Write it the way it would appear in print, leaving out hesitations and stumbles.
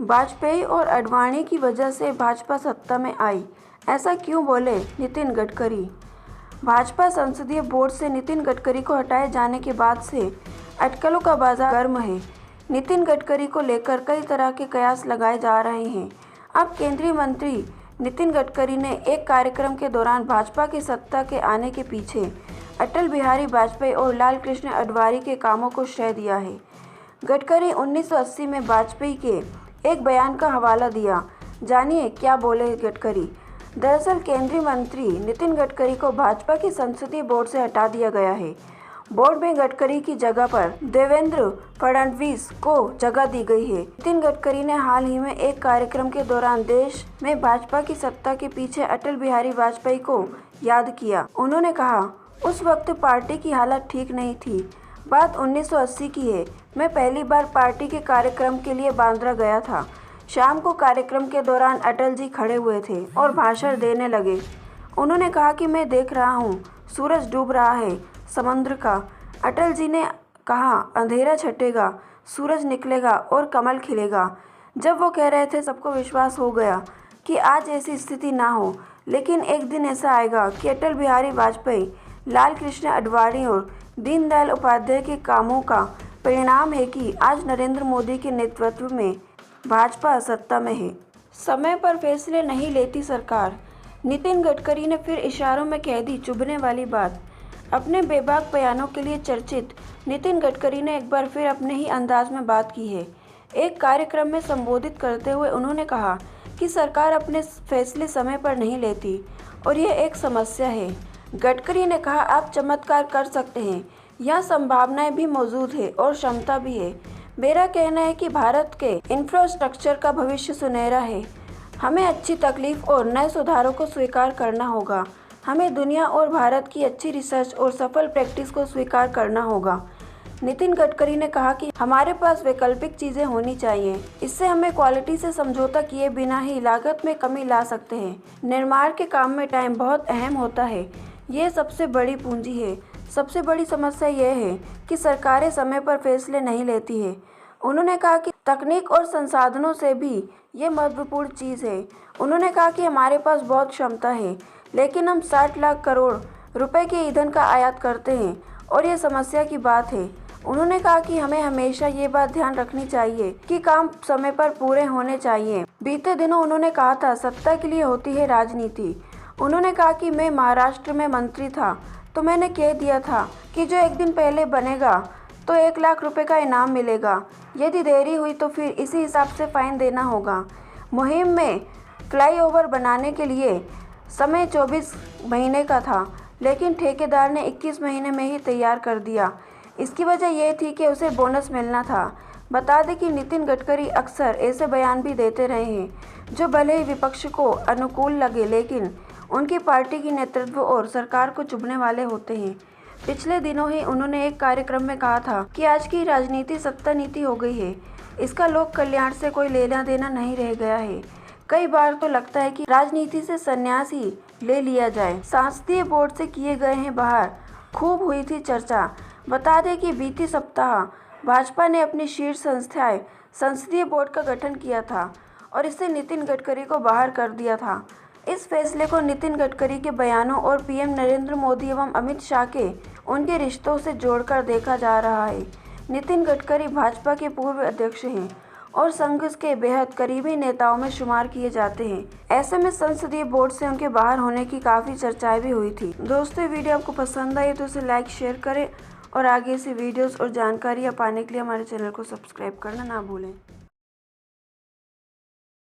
वाजपेयी और आडवाणी की वजह से भाजपा सत्ता में आई, ऐसा क्यों बोले नितिन गडकरी। भाजपा संसदीय बोर्ड से नितिन गडकरी को हटाए जाने के बाद से अटकलों का बाजार गर्म है। नितिन गडकरी को लेकर कई तरह के कयास लगाए जा रहे हैं। अब केंद्रीय मंत्री नितिन गडकरी ने एक कार्यक्रम के दौरान भाजपा की सत्ता के आने के पीछे अटल बिहारी वाजपेयी और लाल कृष्ण आडवाणी के कामों को श्रेय दिया है। गडकरी 1980 में वाजपेयी के एक बयान का हवाला दिया। जानिए क्या बोले गडकरी। दरअसल केंद्रीय मंत्री नितिन गडकरी को भाजपा की संसदीय बोर्ड से हटा दिया गया है। बोर्ड में गडकरी की जगह पर देवेंद्र फडणवीस को जगह दी गई है। नितिन गडकरी ने हाल ही में एक कार्यक्रम के दौरान देश में भाजपा की सत्ता के पीछे अटल बिहारी वाजपेयी को याद किया। उन्होंने कहा, उस वक्त पार्टी की हालत ठीक नहीं थी। बात 1980 की है। मैं पहली बार पार्टी के कार्यक्रम के लिए बांद्रा गया था। शाम को कार्यक्रम के दौरान अटल जी खड़े हुए थे और भाषण देने लगे। उन्होंने कहा कि मैं देख रहा हूँ सूरज डूब रहा है समुद्र का। अटल जी ने कहा, अंधेरा छटेगा, सूरज निकलेगा और कमल खिलेगा। जब वो कह रहे थे सबको विश्वास हो गया कि आज ऐसी स्थिति ना हो, लेकिन एक दिन ऐसा आएगा कि अटल बिहारी वाजपेयी, लाल कृष्ण आडवाणी और दीनदयाल उपाध्याय के कामों का परिणाम है कि आज नरेंद्र मोदी के नेतृत्व में भाजपा सत्ता में है। समय पर फैसले नहीं लेती सरकार। नितिन गडकरी ने फिर इशारों में कह दी चुभने वाली बात। अपने बेबाक बयानों के लिए चर्चित नितिन गडकरी ने एक बार फिर अपने ही अंदाज में बात की है। एक कार्यक्रम में संबोधित करते हुए उन्होंने कहा कि सरकार अपने फैसले समय पर नहीं लेती और यह एक समस्या है। गडकरी ने कहा, आप चमत्कार कर सकते हैं, यह संभावनाएं भी मौजूद है और क्षमता भी है। मेरा कहना है कि भारत के इंफ्रास्ट्रक्चर का भविष्य सुनहरा है। हमें अच्छी तकलीफ और नए सुधारों को स्वीकार करना होगा। हमें दुनिया और भारत की अच्छी रिसर्च और सफल प्रैक्टिस को स्वीकार करना होगा। नितिन गडकरी ने कहा कि हमारे पास वैकल्पिक चीज़ें होनी चाहिए। इससे हमें क्वालिटी से समझौता किए बिना ही लागत में कमी ला सकते हैं। निर्माण के काम में टाइम बहुत अहम होता है। ये सबसे बड़ी पूंजी है। सबसे बड़ी समस्या यह है कि सरकारें समय पर फैसले नहीं लेती है। उन्होंने कहा कि तकनीक और संसाधनों से भी ये महत्वपूर्ण चीज़ है। उन्होंने कहा कि हमारे पास बहुत क्षमता है, लेकिन हम 60 लाख करोड़ रुपए के ईंधन का आयात करते हैं और ये समस्या की बात है। उन्होंने कहा कि हमें हमेशा ये बात ध्यान रखनी चाहिए कि काम समय पर पूरे होने चाहिए। बीते दिनों उन्होंने कहा था, सत्ता के लिए होती है राजनीति। उन्होंने कहा कि मैं महाराष्ट्र में मंत्री था तो मैंने कह दिया था कि जो एक दिन पहले बनेगा तो 1 लाख रुपए का इनाम मिलेगा। यदि देरी हुई तो फिर इसी हिसाब से फाइन देना होगा। मुहिम में फ्लाईओवर बनाने के लिए समय 24 महीने का था, लेकिन ठेकेदार ने 21 महीने में ही तैयार कर दिया। इसकी वजह यह थी कि उसे बोनस मिलना था। बता दें कि नितिन गडकरी अक्सर ऐसे बयान भी देते रहे हैं जो भले ही विपक्ष को अनुकूल लगे, लेकिन उनकी पार्टी की नेतृत्व और सरकार को चुभने वाले होते हैं। पिछले दिनों ही उन्होंने एक कार्यक्रम में कहा था कि आज की राजनीति सत्ता नीति हो गई है। इसका लोक कल्याण से कोई लेना देना नहीं रह गया है। कई बार तो लगता है कि राजनीति से संन्यास ही ले लिया जाए। संसदीय बोर्ड से किए गए हैं बाहर, खूब हुई थी चर्चा। बता दें कि बीती सप्ताह भाजपा ने अपनी शीर्ष संस्थाएं संसदीय बोर्ड का गठन किया था और इससे नितिन गडकरी को बाहर कर दिया था। इस फैसले को नितिन गडकरी के बयानों और पीएम नरेंद्र मोदी एवं अमित शाह के उनके रिश्तों से जोड़कर देखा जा रहा है। नितिन गडकरी भाजपा के पूर्व अध्यक्ष हैं और संघ के बेहद करीबी नेताओं में शुमार किए जाते हैं। ऐसे में संसदीय बोर्ड से उनके बाहर होने की काफ़ी चर्चाएं भी हुई थी। दोस्तों, वीडियो आपको पसंद आई तो इसे लाइक शेयर करें और आगे से वीडियोस और जानकारियाँ पाने के लिए हमारे चैनल को सब्सक्राइब करना ना भूलें।